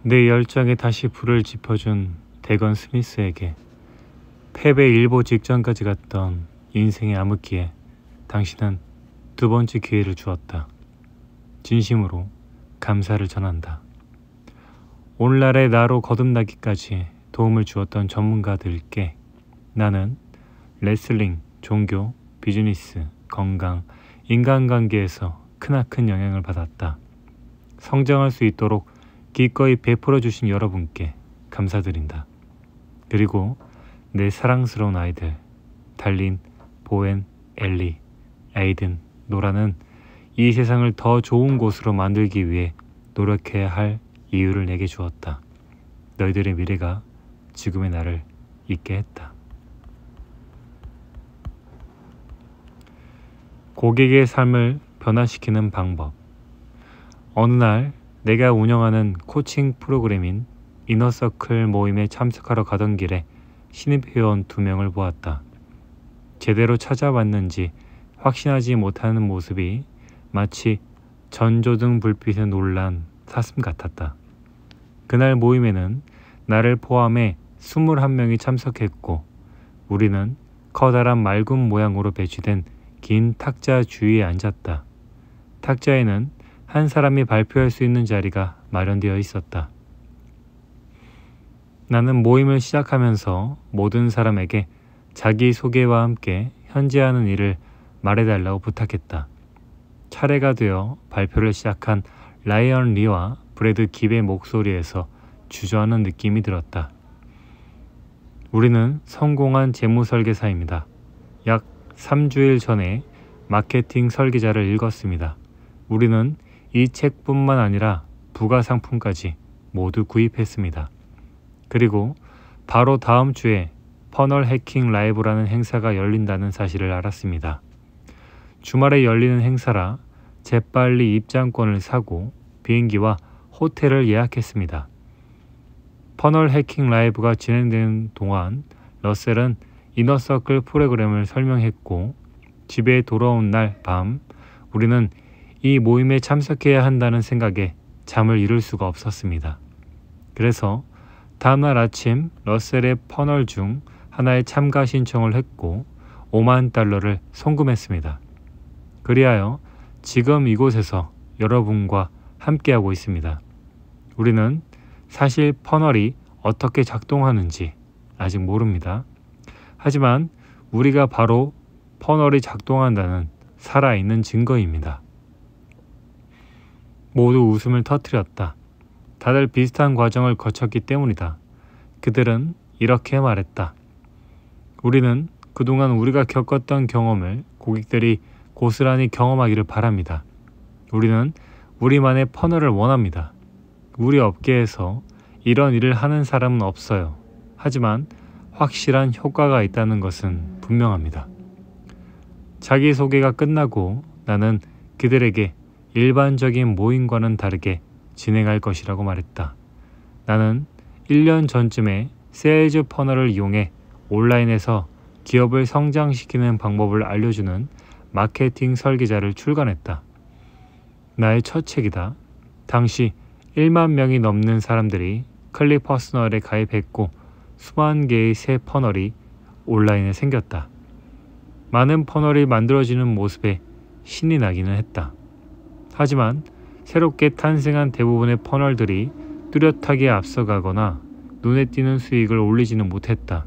내 열정에 다시 불을 지펴준 대건 스미스에게 패배 일보 직전까지 갔던 인생의 암흑기에 당신은 두 번째 기회를 주었다. 진심으로 감사를 전한다. 오늘날의 나로 거듭나기까지 도움을 주었던 전문가들께 나는 레슬링, 종교, 비즈니스, 건강, 인간관계에서 크나큰 영향을 받았다. 성장할 수 있도록 기꺼이 베풀어 주신 여러분께 감사드린다. 그리고 내 사랑스러운 아이들 달린, 보엔, 엘리, 에이든, 노라는 이 세상을 더 좋은 곳으로 만들기 위해 노력해야 할 이유를 내게 주었다. 너희들의 미래가 지금의 나를 있게 했다. 고객의 삶을 변화시키는 방법. 어느 날 내가 운영하는 코칭 프로그램인 이너서클 모임에 참석하러 가던 길에 신입 회원 2명을 보았다. 제대로 찾아왔는지 확신하지 못하는 모습이 마치 전조등 불빛에 놀란 사슴 같았다. 그날 모임에는 나를 포함해 21명이 참석했고 우리는 커다란 맑은 모양으로 배치된 긴 탁자 주위에 앉았다. 탁자에는 한 사람이 발표할 수 있는 자리가 마련되어 있었다. 나는 모임을 시작하면서 모든 사람에게 자기소개와 함께 현재 하는 일을 말해달라고 부탁했다. 차례가 되어 발표를 시작한 라이언 리와 브래드 깁의 목소리에서 주저하는 느낌이 들었다. 우리는 성공한 재무설계사입니다. 약 3주일 전에 마케팅 설계자를 읽었습니다. 우리는 이 책뿐만 아니라 부가 상품까지 모두 구입했습니다. 그리고 바로 다음 주에 퍼널 해킹 라이브라는 행사가 열린다는 사실을 알았습니다. 주말에 열리는 행사라 재빨리 입장권을 사고 비행기와 호텔을 예약했습니다. 퍼널 해킹 라이브가 진행되는 동안 러셀은 이너서클 프로그램을 설명했고 집에 돌아온 날 밤 우리는 이 모임에 참석해야 한다는 생각에 잠을 이룰 수가 없었습니다. 그래서 다음날 아침 러셀의 퍼널 중 하나에 참가 신청을 했고 $50,000를 송금했습니다. 그리하여 지금 이곳에서 여러분과 함께하고 있습니다. 우리는 사실 퍼널이 어떻게 작동하는지 아직 모릅니다. 하지만 우리가 바로 퍼널이 작동한다는 살아있는 증거입니다. 모두 웃음을 터뜨렸다. 다들 비슷한 과정을 거쳤기 때문이다. 그들은 이렇게 말했다. 우리는 그동안 우리가 겪었던 경험을 고객들이 고스란히 경험하기를 바랍니다. 우리는 우리만의 퍼널을 원합니다. 우리 업계에서 이런 일을 하는 사람은 없어요. 하지만 확실한 효과가 있다는 것은 분명합니다. 자기소개가 끝나고 나는 그들에게 일반적인 모임과는 다르게 진행할 것이라고 말했다. 나는 1년 전쯤에 세일즈 퍼널을 이용해 온라인에서 기업을 성장시키는 방법을 알려주는 마케팅 설계자를 출간했다. 나의 첫 책이다. 당시 1만 명이 넘는 사람들이 클릭퍼스널에 가입했고 수만 개의 새 퍼널이 온라인에 생겼다. 많은 퍼널이 만들어지는 모습에 신이 나기는 했다. 하지만 새롭게 탄생한 대부분의 퍼널들이 뚜렷하게 앞서가거나 눈에 띄는 수익을 올리지는 못했다.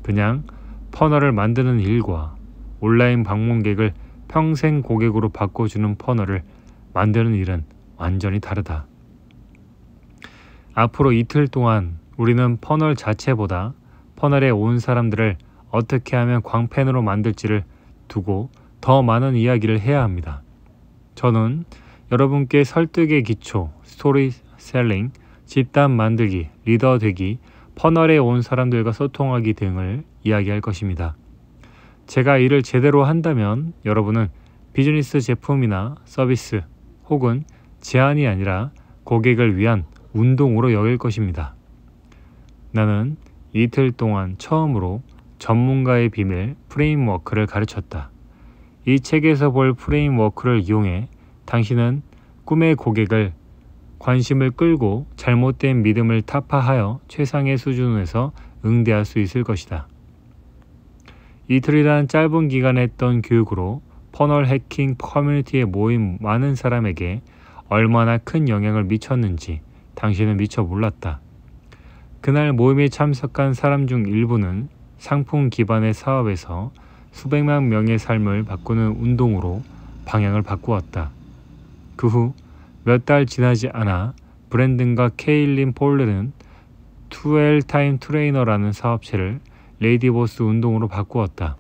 그냥 퍼널을 만드는 일과 온라인 방문객을 평생 고객으로 바꿔주는 퍼널을 만드는 일은 완전히 다르다. 앞으로 이틀 동안 우리는 퍼널 자체보다 퍼널에 온 사람들을 어떻게 하면 광팬으로 만들지를 두고 더 많은 이야기를 해야 합니다. 저는 여러분께 설득의 기초, 스토리셀링, 집단 만들기, 리더 되기, 퍼널에 온 사람들과 소통하기 등을 이야기할 것입니다. 제가 이를 제대로 한다면 여러분은 비즈니스 제품이나 서비스 혹은 제안이 아니라 고객을 위한 운동으로 여길 것입니다. 나는 이틀 동안 처음으로 전문가의 비밀 프레임워크를 가르쳤다. 이 책에서 볼 프레임워크를 이용해 당신은 꿈의 고객을 관심을 끌고 잘못된 믿음을 타파하여 최상의 수준에서 응대할 수 있을 것이다. 이틀이란 짧은 기간에 했던 교육으로 퍼널 해킹 커뮤니티에 모인 많은 사람에게 얼마나 큰 영향을 미쳤는지 당신은 미처 몰랐다. 그날 모임에 참석한 사람 중 일부는 상품 기반의 사업에서 수백만 명의 삶을 바꾸는 운동으로 방향을 바꾸었다. 그 후 몇 달 지나지 않아 브랜든과 케일린 폴ler은 12타임 트레이너라는 사업체를 레이디보스 운동으로 바꾸었다.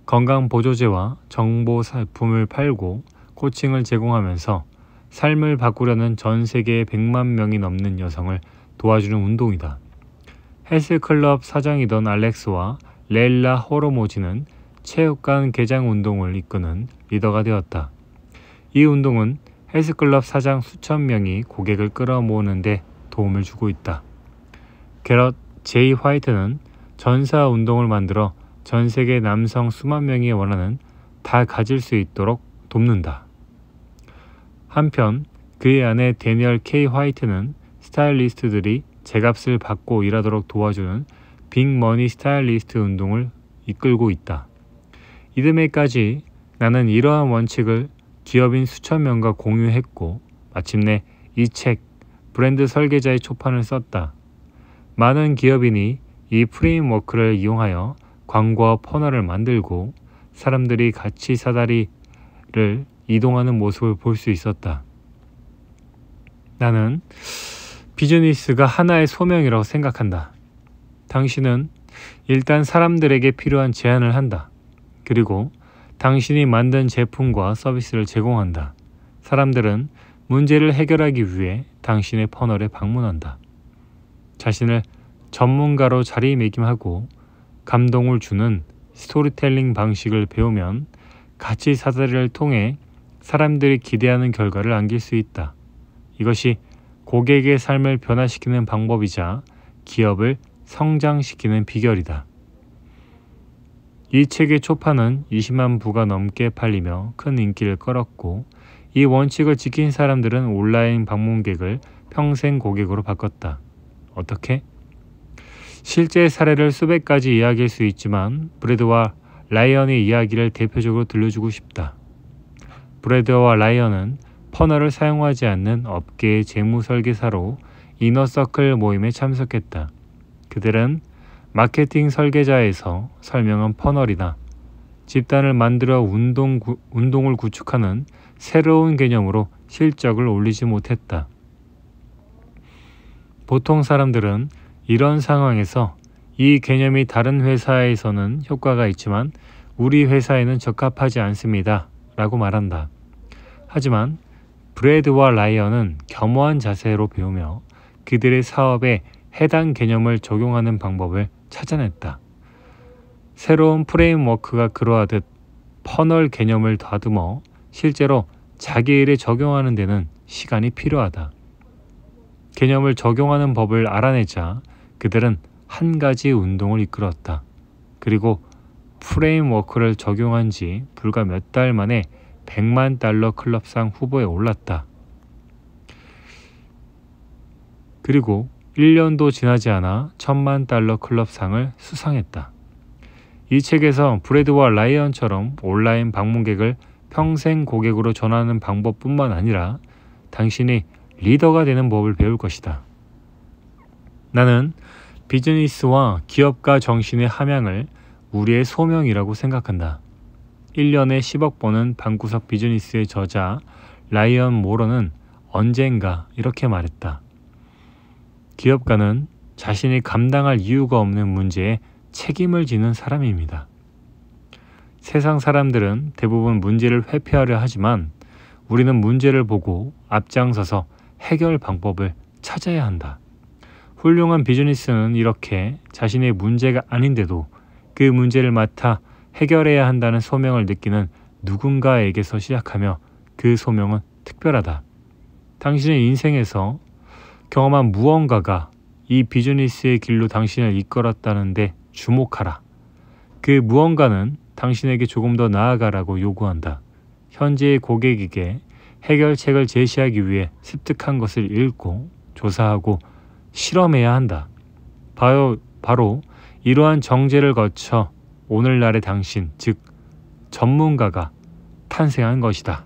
건강보조제와 정보상품을 팔고 코칭을 제공하면서 삶을 바꾸려는 전 세계의 100만 명이 넘는 여성을 도와주는 운동이다. 헬스클럽 사장이던 알렉스와 레일라 호르모지는 체육관 개장 운동을 이끄는 리더가 되었다. 이 운동은 헬스클럽 사장 수천 명이 고객을 끌어모으는 데 도움을 주고 있다. 게럿 제이 화이트는 전사 운동을 만들어 전 세계 남성 수만 명이 원하는 다 가질 수 있도록 돕는다. 한편 그의 아내 데니얼 K 화이트는 스타일리스트들이 제값을 받고 일하도록 도와주는 빅머니 스타일리스트 운동을 이끌고 있다. 이듬해까지 나는 이러한 원칙을 기업인 수천 명과 공유했고 마침내 이 책 브랜드 설계자의 초판을 썼다. 많은 기업인이 이 프레임워크를 이용하여 광고와 퍼널을 만들고 사람들이 가치 사다리를 이동하는 모습을 볼 수 있었다. 나는 비즈니스가 하나의 소명이라고 생각한다. 당신은 일단 사람들에게 필요한 제안을 한다. 그리고 당신이 만든 제품과 서비스를 제공한다. 사람들은 문제를 해결하기 위해 당신의 퍼널에 방문한다. 자신을 전문가로 자리매김하고 감동을 주는 스토리텔링 방식을 배우면 가치 사다리를 통해 사람들이 기대하는 결과를 안길 수 있다. 이것이 고객의 삶을 변화시키는 방법이자 기업을 성장시키는 비결이다. 이 책의 초판은 20만 부가 넘게 팔리며 큰 인기를 끌었고 이 원칙을 지킨 사람들은 온라인 방문객을 평생 고객으로 바꿨다. 어떻게? 실제 사례를 수백 가지 이야기할 수 있지만 브래드와 라이언의 이야기를 대표적으로 들려주고 싶다. 브래드와 라이언은 퍼널을 사용하지 않는 업계의 재무 설계사로 이너서클 모임에 참석했다. 그들은 마케팅 설계자에서 설명한 퍼널이나 집단을 만들어 운동을 구축하는 새로운 개념으로 실적을 올리지 못했다. 보통 사람들은 이런 상황에서 이 개념이 다른 회사에서는 효과가 있지만 우리 회사에는 적합하지 않습니다. 라고 말한다. 하지만 브래드와 라이언은 겸허한 자세로 배우며 그들의 사업에 해당 개념을 적용하는 방법을 찾아냈다. 새로운 프레임워크가 그러하듯 퍼널 개념을 다듬어 실제로 자기 일에 적용하는 데는 시간이 필요하다. 개념을 적용하는 법을 알아내자 그들은 한 가지 운동을 이끌었다. 그리고 프레임워크를 적용한 지 불과 몇 달 만에 $1,000,000 클럽상 후보에 올랐다. 그리고 1년도 지나지 않아 $10,000,000 클럽상을 수상했다. 이 책에서 브래드와 라이언처럼 온라인 방문객을 평생 고객으로 전환하는 방법뿐만 아니라 당신이 리더가 되는 법을 배울 것이다. 나는 비즈니스와 기업가 정신의 함양을 우리의 소명이라고 생각한다. 1년에 10억 버는 방구석 비즈니스의 저자 라이언 모러는 언젠가 이렇게 말했다. 기업가는 자신이 감당할 이유가 없는 문제에 책임을 지는 사람입니다. 세상 사람들은 대부분 문제를 회피하려 하지만 우리는 문제를 보고 앞장서서 해결 방법을 찾아야 한다. 훌륭한 비즈니스는 이렇게 자신의 문제가 아닌데도 그 문제를 맡아 해결해야 한다는 소명을 느끼는 누군가에게서 시작하며 그 소명은 특별하다. 당신의 인생에서 경험한 무언가가 이 비즈니스의 길로 당신을 이끌었다는데 주목하라. 그 무언가는 당신에게 조금 더 나아가라고 요구한다. 현재의 고객에게 해결책을 제시하기 위해 습득한 것을 읽고 조사하고 실험해야 한다. 바로 이러한 정제를 거쳐 오늘날의 당신, 즉 전문가가 탄생한 것이다.